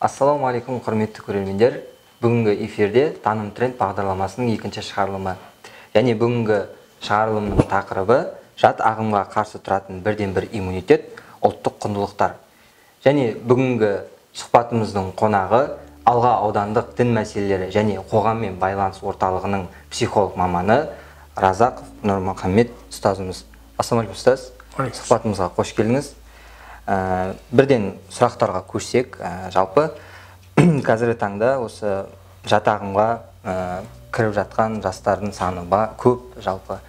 Ассалаумағалейкум, құрметті көрермендер. Бүгінгі эфирде Таным тренд бағдарламасының екінші шығарылымы. Және бүгінгі шығарылымның тақырыбы жат ағымға қарсы тұратын бірден-бір иммунитет, ұлттық құндылықтар. Және бүгінгі сұхбатымыздың қонағы Алға аудандық дін мәселелері және қоғаммен байланыс орталығының психолог маманы Разақов Нұрмұхаммед ұстазымыз. Ассалаумағалейкум ұстаз. Сұхбатымызға қош келдіңіз. Бірден сұрақтарға көшсек, жалпы қазіргі таңда осы жат ағымға кіріп жатқан жастардың саны көп жалпы,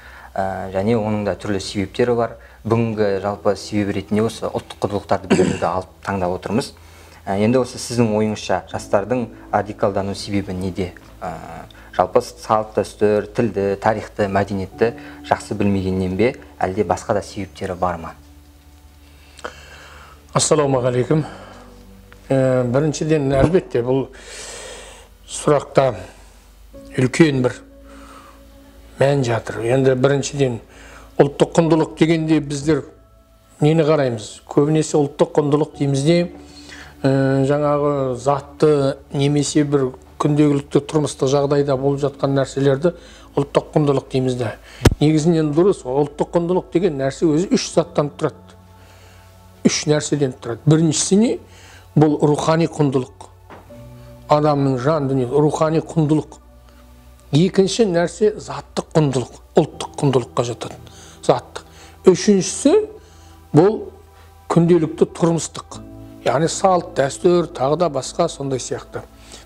және оның да түрлі себептері бар. Бүгінгі жалпы себеп ретінде осы ұлттық құндылықтарды беруді алып таңдап отырмыз. Енді осы сіздің ойыңызша жастардың радикалдану себебі неде? Жалпы салт дәстүр, тілді, тарихты, мәдениетті жақсы білмегеннен бе, әлде басқа да себептері бар ма? Ассалаумағалейкум. Біріншіден, әлбетте, бұл сұрақта үлкен бір мән жатыр. Енді біріншіден, ұлттық құндылық дегенде біздер нені қараймыз? Көбінесе ұлттық құндылық деймізде, жаңағы затты немесе бір күнделікті тұрмыстық жағдайда болып жатқан нәрселерді ұлттық құндылық деймізде. Негізінен дұрыс, ұлттық құндылық деген нәрсе өзі үш заттан тұрады. Үш нәрседен тұрады. Біріншісі не? Бұл рухани құндылық. Адамның жан дүние рухани құндылық. Екінші нәрсе заттық құндылық. Ұлттық құндылыққа жатады. Заттық. Үшіншісі бұл күнделікті тұрмыстық. Яғни салт, дәстүр, тағы да басқа сондай сияқты.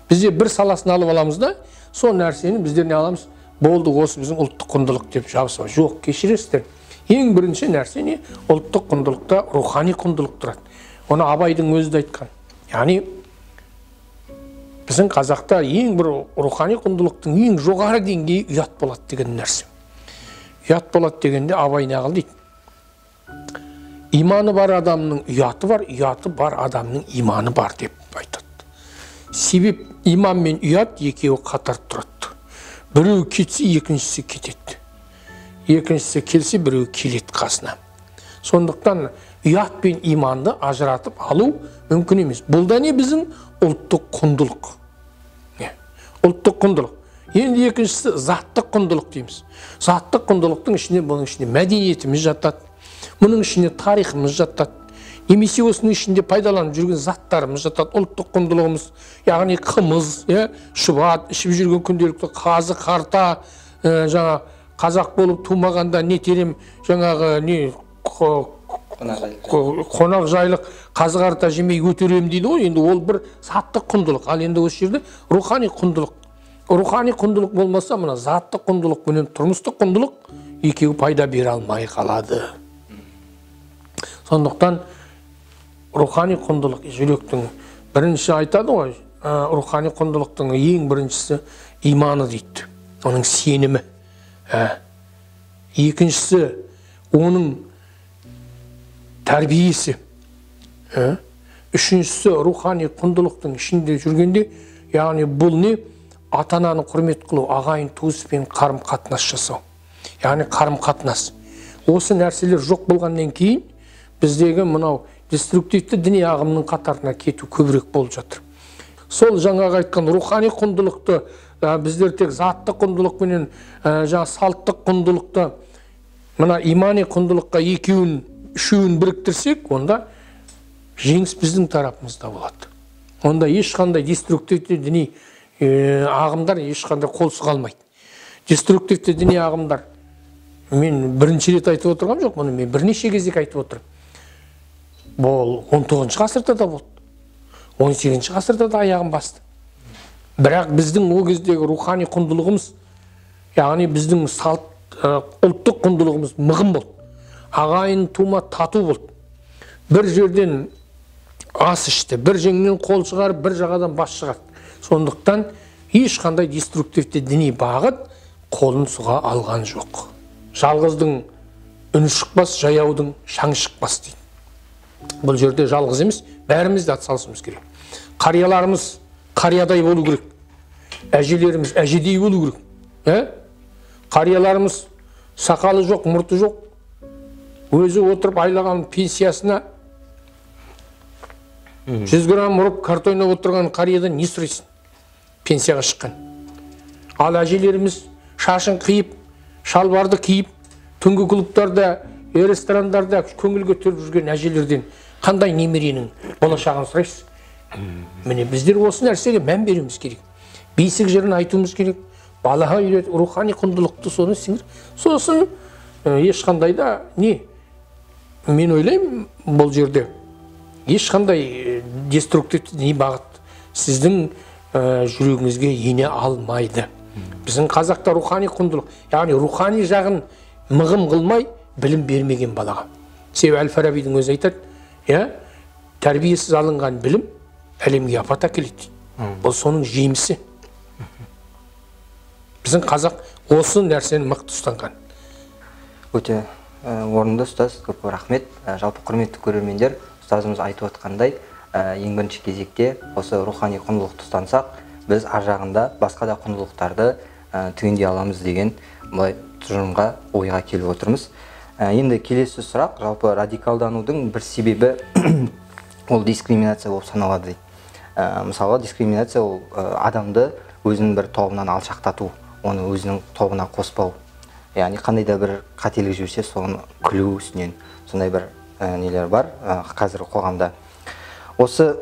Бізде бір саласын алып аламыз да, сол нәрсені біздер не аламыз? Болды, осы біздің ұлттық құндылық деп жабыса. Жоқ, кешіресіздер. Ең бірінші нәрсе не? Ұлттық құндылықта рухани құндылық тұрады. Оны Абайдың өзі де айтқан. Яғни біздің қазақта ең бір рухани құндылықтың ең жоғары деңгейі ұят болады деген нәрсе. Ұят болады дегенде Абай не қыл дейді? Иманы бар адамның ұяты бар, ұяты бар адамның иманы бар деп айтады. Себеп иман мен ұят екеуі қатар тұрады. Біреу кетсе, екіншісі кетеді. Екіншісі келсе, біреу келеді қасына. Сондықтан ұят пен иманды ажыратып алу мүмкін емес. Бұл да не біздің ұлттық құндылық. Ұлттық құндылық. Енді екіншісі заттық құндылық дейміз. Заттық құндылықтың ішіне, бұның ішіне мәдениетіміз жатады. Мұның ішіне тарихымыз жатады. Немесе осының ішінде пайдаланып жүрген заттарымыз жатады. Ұлттық құндылығымыз, яғни қымыз, шұбат, ішіп жүрген күнделікті қазы, қарта, жаңа қазақ болып тумағанда не терем, жаңағы не қонақ жайлық қазы қарта жемей өтерем дейді ғой. Енді ол бір заттық құндылық. Ал енді осы жерде рухани құндылық. Рухани құндылық болмаса, мына заттық құндылық пен тұрмыстық құндылық екеуі пайда бере алмай қалады. Сондықтан рухани құндылық жүректің бірінші айтады ғой, рухани құндылықтың ең біріншісі иманы дейді. Оның сенімі. Екіншісі оның тәрбиесі. Үшіншісі рухани құндылықтың ішінде жүргенде, яғни бұл не? Ата-ананы құрмет қылу, ағайын туыспен қарым-қатынас жасау. Яғни қарым-қатынас. Осы нәрселер жоқ болғаннан кейін біздегі мынау деструктивті діни ағымның қатарына кету көбірек болып жатыр. Сол жаңағы айтқан рухани құндылықты біздер тек заттық құндылықпенен салттық құндылықты мына имани құндылыққа екеуін, үшеуін біріктірсек, онда жеңіс біздің тарапымызда болады. Онда ешқандай деструктивті діни ағымдар ешқандай қолсыз қалмайды. Деструктивті діни ағымдар мен бірінші рет айтып отырғам жоқ, мұны мен бірнеше кезек айтып отырмын. Бұл 19 ғасырда да болды. 18 ғасырда да аяғын басты. Бірақ біздің о кездегі рухани құндылығымыз, яғни біздің ұлттық құндылығымыз мығым болды. Ағайын тума тату болды. Бір жерден ас ішті, бір жеңнен қол шығарып, бір жағадан бас шығарды. Сондықтан ешқандай деструктивті діни бағыт қолын суға алған жоқ. Жалғыздың үні шықпас, жаяудың шаң шықпас дейді. Бұл жерде жалғыз емес, бәріміз де атсалысымыз керек. Қарияларымыз қариядай болу керек. Әжелеріміз әжедей болу керек. Қарияларымыз сақалы жоқ, мұрты жоқ. Өзі отырып айлаған пенсиясына 100 грамм ұрып карта ойнап отырған қариядан не сұрайсың? Пенсияға шыққан. Ал әжелеріміз шашын қиып, шалбарды киіп, түнгі клубтарда, ресторандарда көңіл көтеріп жүрген әжелерден қандай немеренің болашағын сұрайсыз? Міне біздер осы нәрсеге мән беруіміз керек. Бесік жырын айтуымыз керек. Балаға үйрет, рухани құндылықты соны сіңір. Сосын ешқандай да не? Мен ойлаймын, бұл жерде ешқандай деструктивті не бағыт сіздің жүрегіңізге ене алмайды. Біздің қазақта рухани құндылық, яғни рухани жағын мығым қылмай білім бермеген балаға. Себебі Әл-Фарабидің өзі айтады, тәрбиесіз алынған білім әлемге апат әкеледі. Бұл соның жемісі. Біздің қазақ осы нәрсені мықты ұстанған. Өте орынды ұстаз, көп рахмет. Жалпы құрметті көрермендер, ұстазымыз айтып отқандай, ең бірінші кезекте осы рухани құндылықты ұстансақ, біз ар жағында басқа да құндылықтарды түгендей аламыз деген былай тұжырымға, ойға келіп отырмыз. Енді келесі сұрақ, жалпы радикалданудың бір себебі ол дискриминация болып саналады дейді. Мысалы, дискриминация ол адамды өзінің бір тобынан алшақтату, оны өзінің тобына қоспау. Яғни қандай да бір қателік жүрсе, соны күлу үстінен, сондай бір нелер бар қазіргі қоғамда. Осы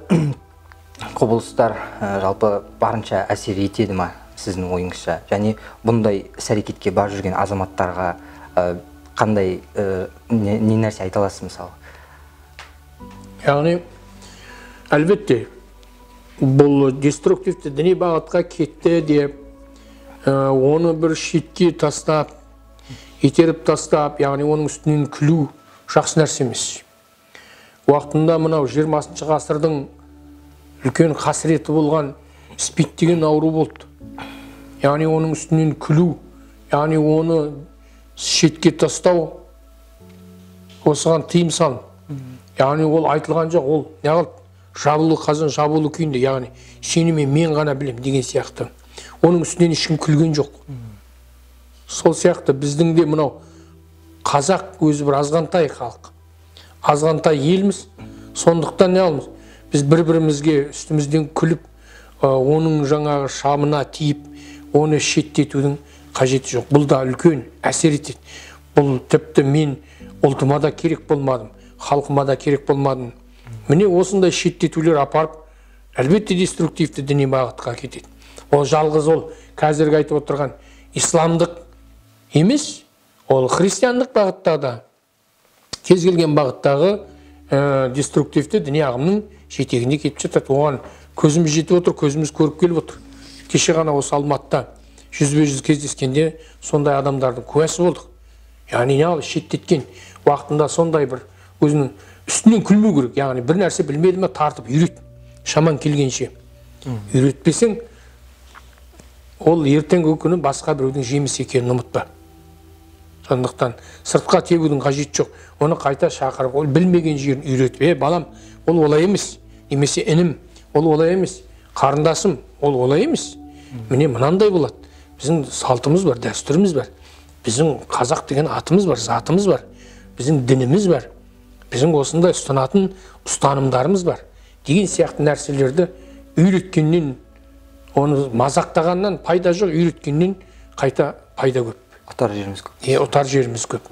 құбылыстар жалпы барынша әсер етеді ма сіздің ойыңызша? Және бұндай іс-әрекетке бар жүрген азаматтарға қандай не нәрсе айта аласыз мысалы? Яғни, әлбетте, бұл деструктивті діни бағытқа кетті деп, оны бір шетке тастап, етеріп тастап, яғни оның үстінен күлу жақсы нәрсе емес. Уақытында мынау 20 ғасырдың үлкен қасіреті болған СПИД деген ауру болды. Яғни оның үстінен күлу, яғни оны шетке тастау, осыған тыйым салын. Яғни ол айтылған жоқ, ол неғылды? Жабулы қазан жабулы күйінде, яғни сені мен ғана білем деген сияқты. Оның үстінен ешкім күлген жоқ. Сол сияқты біздің де мынау қазақ өзі бір азғантай халық. Азғантай елміз, сондықтан не алымыз? Біз бір-бірімізге үстімізден күліп, оның жаңағы шамына тиіп, оны шеттетудің қажеті жоқ. Бұл да үлкен әсер етеді. Бұл тіпті мен ұлтыма да керек болмадым, халқыма да керек болмадым. Міне осындай шеттетулер апарып, әлбетте деструктивті діни бағытқа кетеді. Ол жалғыз ол қазіргі айтып отырған исламдық емес, ол христиандық бағытта да, кез келген бағыттағы деструктивті діни ағымның жетегінде кетіп жатады. Оған көзіміз жетіп отыр, көзіміз көріп келіп отыр. Кеше ғана осы Алматыда жүзбе-жүз кездескенде сондай адамдардың куәсі болдық. Яғни шеттеткен уақытында сондай бір өзінің үстінен күлмеу керек. Яғни бір нәрсе білмеді ме тартып үйрет. Шаман келгенше. Үйретпесең, ол ертеңгі күні басқа біреудің жемісі екенін ұмытпа. Сондықтан сыртқа тебудің қажеті жоқ. Оны қайта шақырып, ол білмеген жерін үйретіп, балам, ол олай емес. Немесе інім, ол олай емес. Қарындасым, ол олай емес. Міне мынандай болады. Біздің салтымыз бар, дәстүріміз бар. Біздің қазақ деген атымыз бар, затымыз бар. Біздің дініміз бар. Біздің осындай ұстанатын ұстанымдарымыз бар. Деген сияқты нәрселерді үйреткеннен, оны мазақтағаннан пайда жоқ, үйреткеннен қайта пайда көп. Ұтар жеріміз көп. Ұтар жеріміз көп.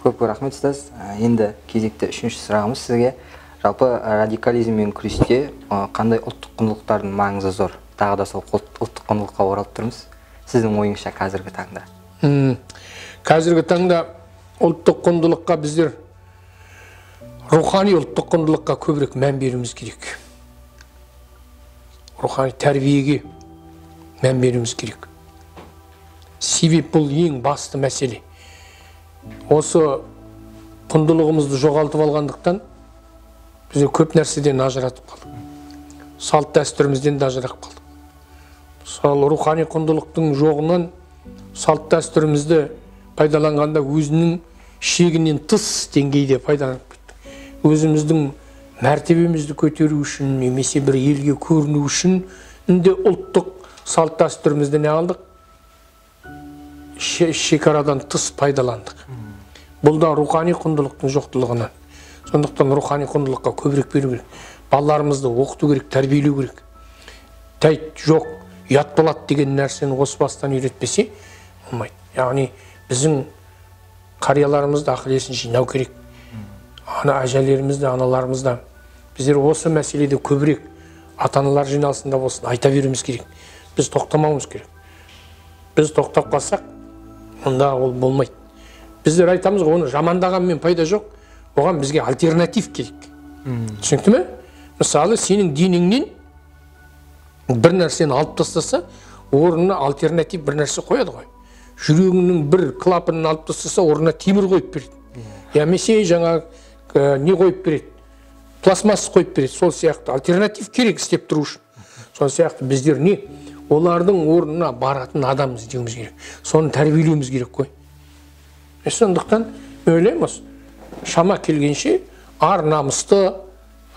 Көп рахмет ұстаз. Енді кезекті үшінші сұрағымыз сізге. Жалпы радикализммен күресте қандай ұлттық құндылықтардың маңызы зор? Тағы да сол ұлттық құндылыққа оралып тұрмыз. Сіздің ойыңызша қазіргі таңда? Қазіргі таңда ұлттық құндылыққа біздер рухани ұлттық құндылыққа көбірек мән беруіміз керек. Рухани тәрбиеге мән беруіміз керек. Себеп бұл ең басты мәселе. Осы құндылығымызды жоғалтып алғандықтан бізде көп нәрседен ажыратып қалдық. Салт дәстүрімізден де ажыратып қалдық. Сол рухани құндылықтың жоғынан салт дәстүрімізді пайдаланғанда өзінің шегінен тыс деңгейде пайдаланып кеттік. Өзіміздің мәртебемізді көтеру үшін, немесе бір елге көріну үшін де ұлттық салт дәстүрімізді не алдық? Шекарадан тыс пайдаландық. Бұл да рухани құндылықтың жоқтылығынан. Сондықтан рухани құндылыққа көбірек беру керек. балаларымызды оқыту керек, тәрбиелеу керек. Тәйт жоқ, ұят болады деген нәрсені осы бастан үйретпесе болмайды. Яғни біздің қарияларымызды ақыл есін жинау керек. Әжелерімізді, аналарымызды біздер осы мәселеде көбірек ата-аналар жиналысында болсын айта беруіміз керек. Біз тоқтамауымыз керек. Біз тоқтап қалсақ, онда ол болмайды. Біздер айтамыз ғой, оны жамандағанмен пайда жоқ, оған бізге альтернатив керек. Түсінікті ме? Мысалы, сенің диніңнен бір нәрсені алып тастаса, орнына альтернатив бір нәрсе қояды ғой. Жүрегіңнің бір клапанын алып тастаса, орнына темір қойып береді. Немесе жаңа не қойып береді? Пластмасс қойып береді. Сол сияқты альтернатив керек істеп тұру үшін. Сол сияқты біздер не? Олардың орнына баратын адам іздеуіміз керек. Соны тәрбиелеуіміз керек қой. Сондықтан ойлаймыз, шама келгенше ар намысты,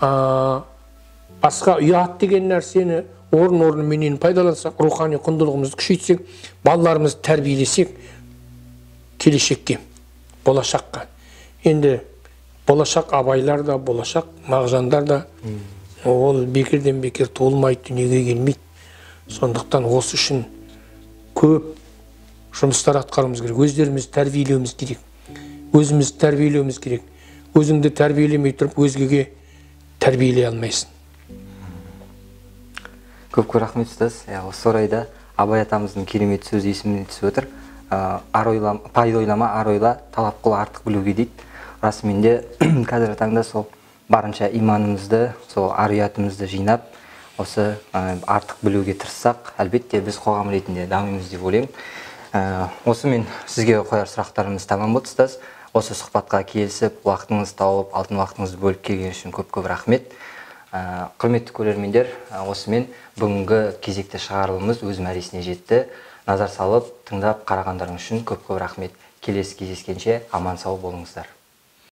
басқа ұят деген нәрсені орын-орныменен пайдалансақ, рухани құндылығымызды күшейтсек, балаларымызды тәрбиелесек, келешекке, болашаққа. Енді болашақ абайлар да, болашақ мағжандар да, ол бекерден бекер туылмайды, дүниеге келмейді. Сондықтан осы үшін көп жұмыстар атқаруымыз керек. Өздерімізді тәрбиелеуіміз керек. Өзімізді тәрбиелеуіміз керек. Өзіңді тәрбиелемей тұрып, өзгеге тәрбиелей алмайсың. Көп рахмет ұстаз. Осы орайда Абай атамыздың керемет сөзі есіме түсіп отыр. Пайда ойлама, ар ойла, талап қыл артық білуге дейді. Расымен де қазіргі таңда сол барынша иманымызды, сол ар-ұятымызды жинап, осы артық білуге тырыссақ, әлбетте біз қоғам ретінде дамимыз деп ойлаймын. Осы мен сізге қояр сұрақтарымыз тамам болды ұстаз. Осы сұхбатқа келісіп, уақытыңызды тауып, алтын уақытыңызды бөліп келген үшін көп-көп рахмет. Құрметті көрермендер, осымен бүгінгі кезекті шығарылымымыз өз мәресіне жетті. Назар салып, тыңдап қарағандарыңыз үшін көп-көп рахмет. Келесі кездескенше аман сау болыңыздар.